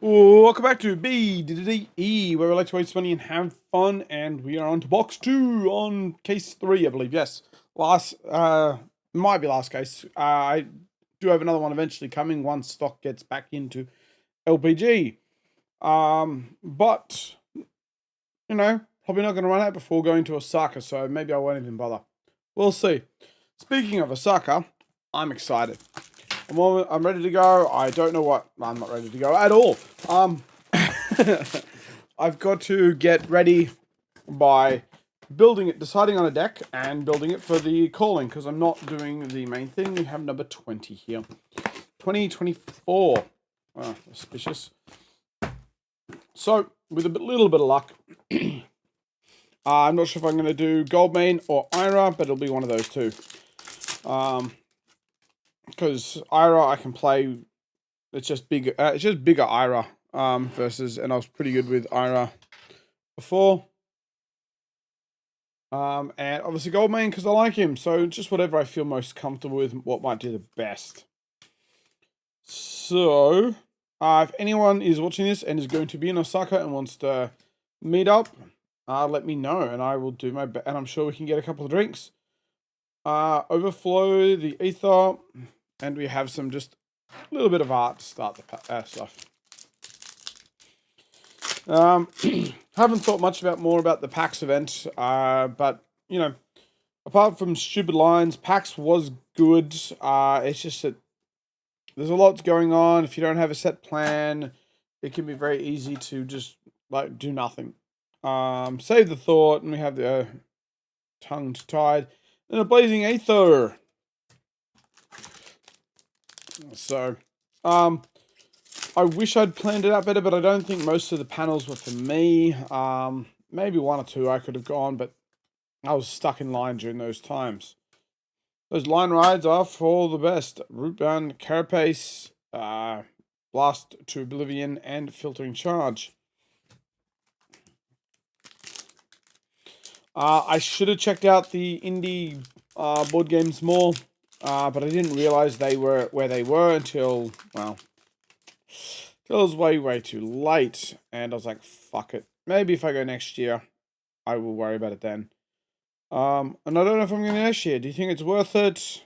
Welcome back to BDDE, where we like to waste money and have fun, and we are on to box 2 on case 3, I believe. Yes, might be last case. I do have another one eventually coming once stock gets back into LPG. But probably not going to run out before going to Osaka, so maybe I won't even bother. We'll see. Speaking of Osaka, I'm excited. I'm ready to go. I don't know what. I'm not ready to go at all. I've got to get ready by deciding on a deck and building it for the calling, because I'm not doing the main thing. We have number 20 here. 2024. Oh, suspicious. So, with a little bit of luck, I'm not sure if I'm going to do Goldmane or Ira, but it'll be one of those two. Because Ira I can play, it's just bigger Ira versus, and I was pretty good with Ira before. And obviously Goldmane because I like him, so just whatever I feel most comfortable with, what might do the best. So, if anyone is watching this and is going to be in Osaka and wants to meet up, let me know, and I will do my best, and I'm sure we can get a couple of drinks. Overflow the ether. And we have some just a little bit of art to start the stuff. Haven't thought much more about the PAX event, but apart from stupid lines, PAX was good. It's just that there's a lot going on. If you don't have a set plan, it can be very easy to just do nothing. Save the thought, and we have the tongue tied and a blazing aether. So, I wish I'd planned it out better, but I don't think most of the panels were for me. Maybe one or two I could have gone, but I was stuck in line during those times. Those line rides are for the best. Route bound, Carapace, Blast to Oblivion, and Filtering Charge. I should have checked out the indie board games more. But I didn't realize they were where they were until it was way too late. And I was like, fuck it. Maybe if I go next year, I will worry about it then. And I don't know if I'm going to next year. Do you think it's worth it?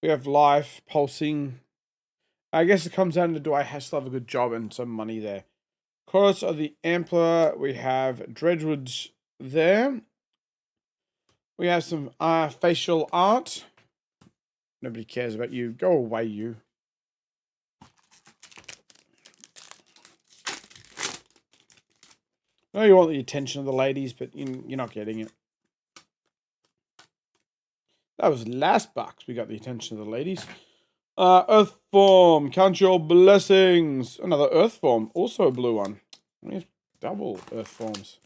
We have life, pulsing. I guess it comes down to, do I still have a good job and some money there? Chorus of the Ampler. We have Dredgewoods there. We have some facial art. Nobody cares about you. Go away, you. I know you want the attention of the ladies, but you're not getting it. That was last box. We got the attention of the ladies. Earth form. Count your blessings. Another earth form. Also a blue one. We have double earth forms.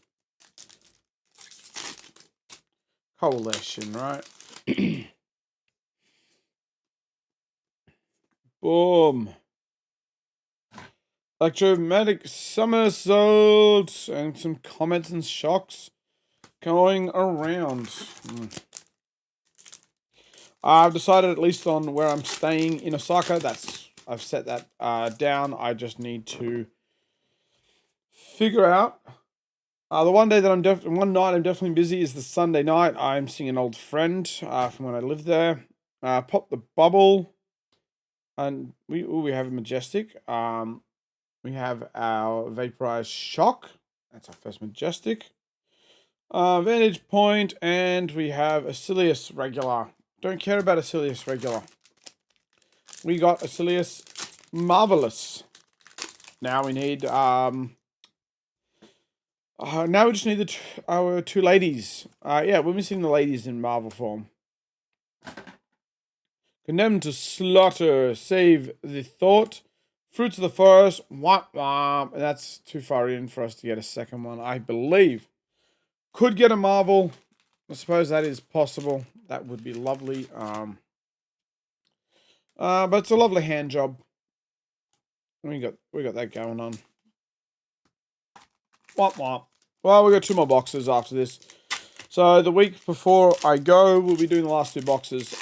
Coalition, right? Boom. Electromagnetic somersault and some comments and shocks going around. I've decided at least on where I'm staying in Osaka. I've set that down. I just need to figure out. The one night I'm definitely busy is the Sunday night. I'm seeing an old friend from when I lived there. Pop the bubble. And we have a Majestic. We have our Vaporized Shock. That's our first Majestic. Vantage Point, and we have Asilius Regular. Don't care about Asilius Regular. We got Asilius Marvelous. Now we need now we just need our two ladies. Yeah, we're missing the ladies in Marvel form. Condemned to slaughter, save the thought. Fruits of the forest, womp womp. And that's too far in for us to get a second one, I believe. Could get a Marvel. I suppose that is possible. That would be lovely. But it's a lovely hand job. We got that going on. Womp womp. Well, we got 2 more boxes after this. So the week before I go, we'll be doing the last 2 boxes.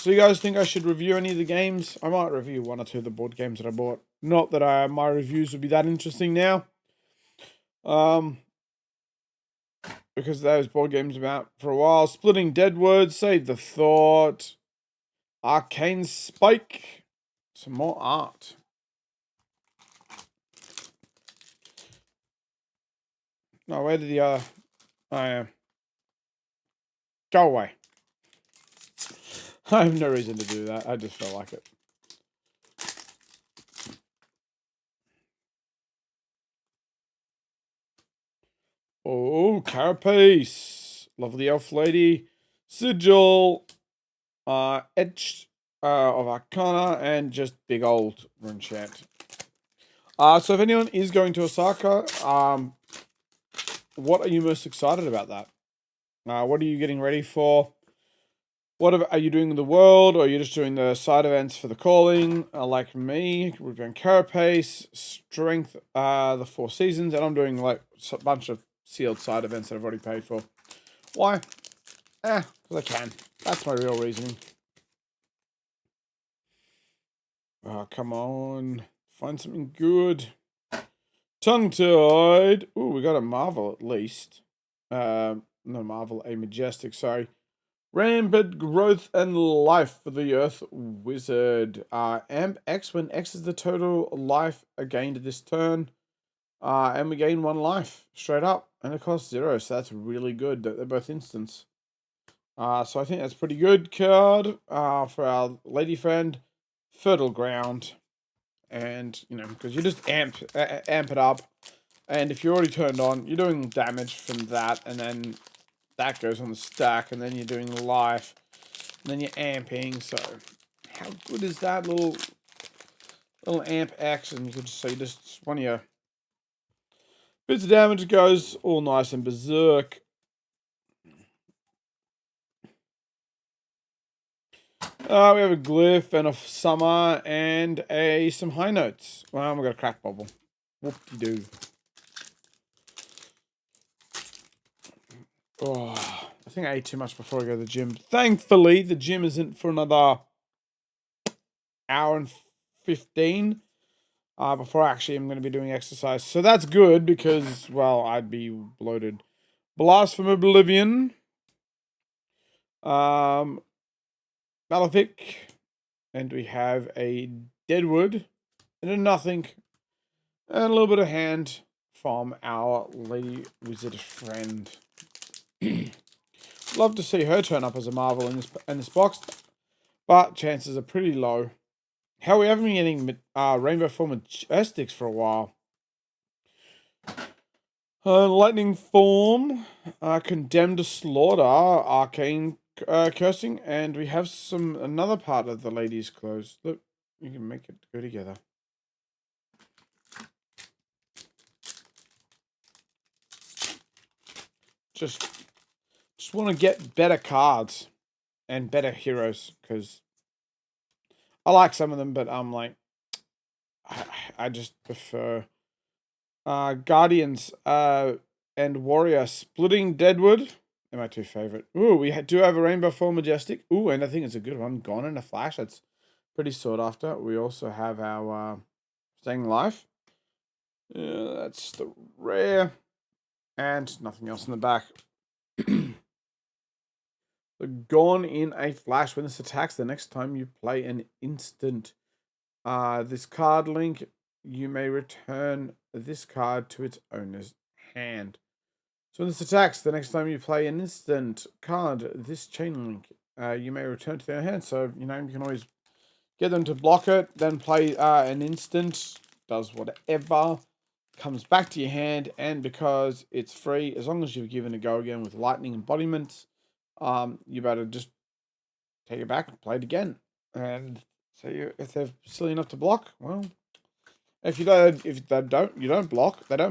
So you guys think I should review any of the games? I might review 1 or 2 of the board games that I bought. Not that my reviews would be that interesting now. Because those board games have been out for a while. Splitting Deadwood, Save the Thought, Arcane Spike, some more art. No, where did the other... Oh, yeah. Go away. I have no reason to do that. I just felt like it. Oh, Carapace. Lovely Elf Lady. Sigil. Etched of Arcana. And just big old rune chant. So if anyone is going to Osaka, what are you most excited about that? What are you getting ready for? What are you doing in the world, or are you just doing the side events for the calling? Like me, we're doing Carapace, Strength, the 4 seasons, and I'm doing like a bunch of sealed side events that I've already paid for. Why? Because I can. That's my real reasoning. Oh, come on. Find something good. Tongue-tied. Ooh, we got a Marvel at least. No Marvel, a Majestic, sorry. Rampant growth and life for the Earth Wizard. Amp X when X is the total life gained this turn. And we gain 1 life straight up. And it costs 0, so that's really good. They're both instants. So I think that's pretty good card for our lady friend. Fertile Ground. And, you know, because you just amp it up. And if you're already turned on, you're doing damage from that. And then that goes on the stack. And then you're doing life. And then you're amping, so how good is that little amp action? You could just say just one of your bits of damage goes all nice and berserk. We have a glyph and a summer and some high notes. Well, we got a crack bubble. Whoop-de-doo. Oh, I think I ate too much before I go to the gym. Thankfully, the gym isn't for another hour and 15. Before actually I'm going to be doing exercise. So that's good because, well, I'd be bloated. Blast from Oblivion. Malefic. And we have a Deadwood. And a Nothing. And a little bit of hand from our Lady Wizard friend. Love to see her turn up as a Marvel in this box. But chances are pretty low. Hell, we haven't been getting Rainbow Form Majestics for a while. Lightning Form, Condemned to Slaughter, Arcane Cursing, and we have another part of the Lady's Clothes. Look, you can make it go together. Just want to get better cards and better heroes, because I like some of them, but I'm like, I just prefer Guardians and Warrior. Splitting Deadwood. They're my 2 favorite. Ooh, we do have a Rainbow Form Majestic. Ooh, and I think it's a good one. Gone in a Flash. That's pretty sought after. We also have our Staying Life. That's the rare. And nothing else in the back. The Gone in a Flash. When this attacks, the next time you play an instant. This card link, you may return this card to its owner's hand. So when this attacks, the next time you play an instant card, this chain link, you may return to their hand. So, you know, you can always get them to block it, then play an instant, does whatever, comes back to your hand, and because it's free, as long as you've given a go again with Lightning Embodiment, you better just take it back and play it again. And so if they're silly enough to block, well, if they don't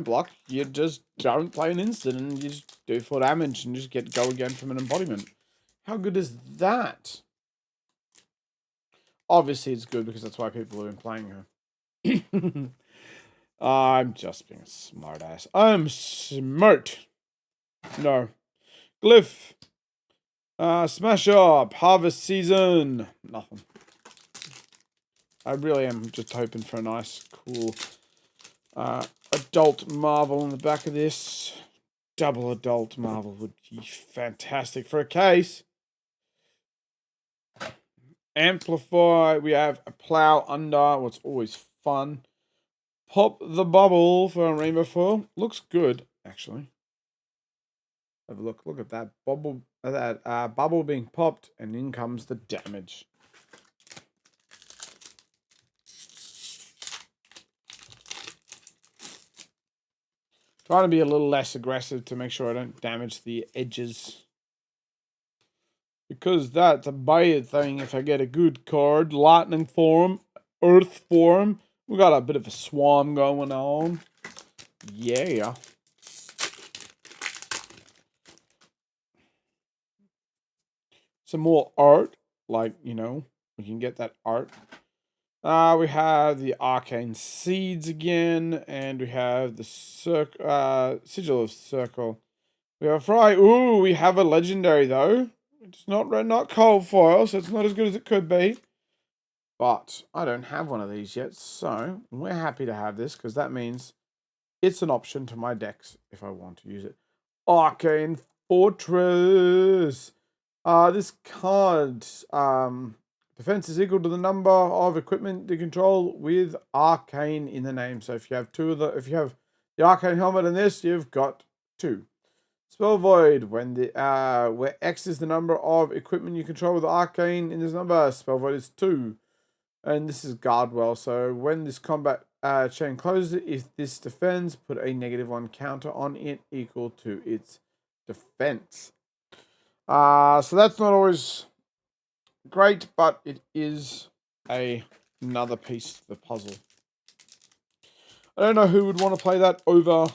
block, you just don't play an instant and you just do 4 damage and just go again from an embodiment. How good is that? Obviously it's good because that's why people have been playing her. I'm just being a smart ass. I'm smart. No. Glyph. Smash Up. Harvest Season. Nothing. I really am just hoping for a nice, cool adult marble on the back of this. Double adult marble would be fantastic for a case. Amplify. We have a plow under, what's always fun. Pop the bubble for a rainbow foil. Looks good, actually. Have a look. Look at that bubble. That bubble being popped, and in comes the damage. Trying to be a little less aggressive to make sure I don't damage the edges. Because that's a bad thing if I get a good card. Lightning form, earth form. We got a bit of a swarm going on. Yeah. Some more art. Like, you know, we can get that art. We have the arcane seeds again. And we have the sigil of circle. We have Fry. Ooh, we have a legendary though. It's not cold foil, so it's not as good as it could be. But I don't have one of these yet, so we're happy to have this because that means it's an option to my decks if I want to use it. Arcane Fortress. This card, defense is equal to the number of equipment you control with arcane in the name. So if you have if you have the arcane helmet and this, you've got 2. Spell Void, when where X is the number of equipment you control with arcane in this number, Spell Void is 2. And this is Guardwell, so when this combat chain closes, if this defends, put a -1 counter on it equal to its defense. So that's not always great, but it is another piece to the puzzle. I don't know who would want to play that over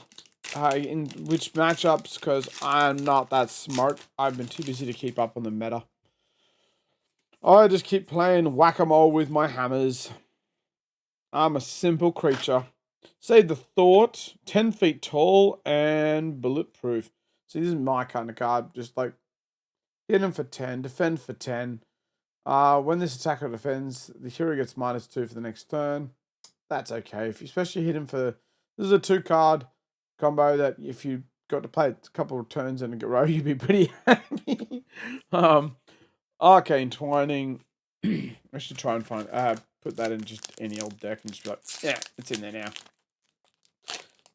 in which matchups, because I'm not that smart. I've been too busy to keep up on the meta. I just keep playing whack-a-mole with my hammers. I'm a simple creature. Save the thought, 10 feet tall, and bulletproof. See, this is my kind of card. Just like, hit him for 10, defend for 10. When this attacker defends, the hero gets -2 for the next turn. That's okay. If you especially hit him for... This is a 2-card combo that if you got to play it a couple of turns in a row, you'd be pretty happy. Arcane Twining. I should try and find... put that in just any old deck and just be like, yeah, it's in there now.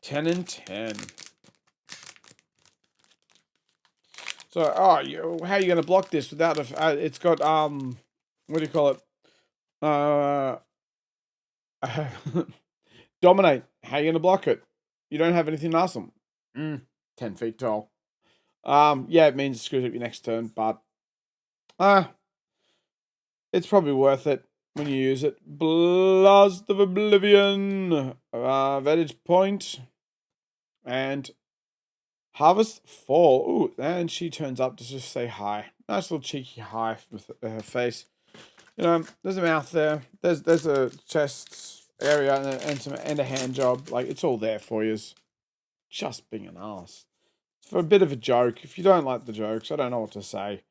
10 and 10. So, how are you going to block this without it's got, what do you call it? Dominate. How are you going to block it? You don't have anything awesome. 10 feet tall. Yeah, it means it screws up your next turn, but, it's probably worth it when you use it. Blast of Oblivion. Vantage Point. And Harvest Fall. Ooh, and she turns up to just say hi. Nice little cheeky hi with her face. You know, there's a mouth there. There's a chest area and a hand job. Like, it's all there for you. Just being an ass. It's for a bit of a joke. If you don't like the jokes, I don't know what to say.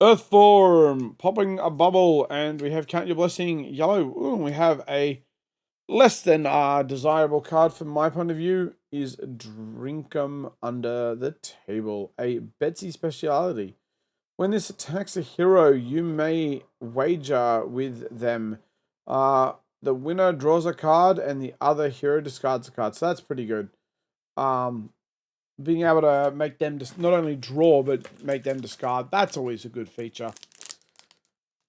Earth Form, popping a bubble, and we have Count Your Blessing yellow. Ooh, we have a less than desirable card from my point of view is Drinkum Under the Table, a Betsy speciality. When this attacks a hero, you may wager with them. The winner draws a card, and the other hero discards a card. So that's pretty good. Being able to make them just not only draw, but make them discard. That's always a good feature.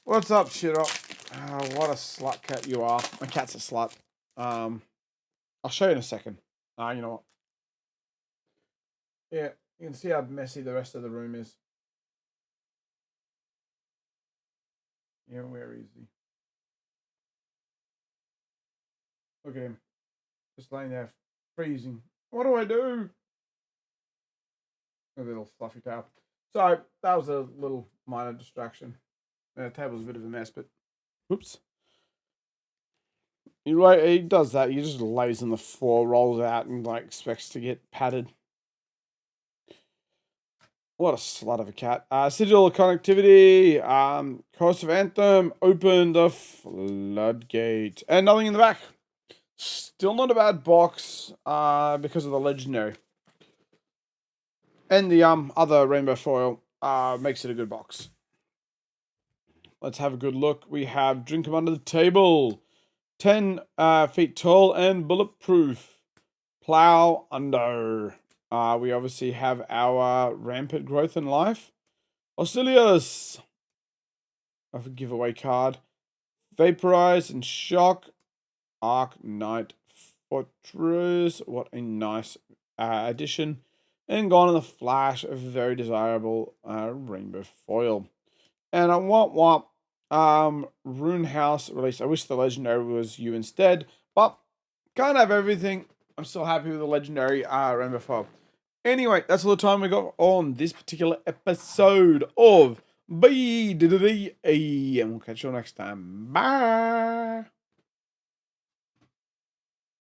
What's up, Shiro? What a slut cat you are. My cat's a slut. I'll show you in a second. You know what? Yeah, you can see how messy the rest of the room is. Yeah, where is he? Look at him. Just laying there, freezing. What do I do? A little fluffy tail. So, that was a little minor distraction. The table's a bit of a mess, but... Oops. He does that. He just lays on the floor, rolls out, and like expects to get patted. What a slut of a cat. Sigil connectivity. Chorus of Anthem. Open the floodgate. And nothing in the back. Still not a bad box. Because of the legendary. And the other rainbow foil. Makes it a good box. Let's have a good look. We have Drink 'em Under the Table. 10 feet tall and bulletproof. Plow under. We obviously have our Rampant Growth in Life. Osilius. A giveaway card. Vaporize and Shock. Arc Knight Fortress. What a nice addition. And Gone in the Flash. A very desirable rainbow foil. And I want Rune House release. I wish the legendary was you instead, but can't have everything. I'm still happy with the legendary rainbow foil. Anyway, that's all the time we got on this particular episode of BDDE, and we'll catch you all next time. Bye.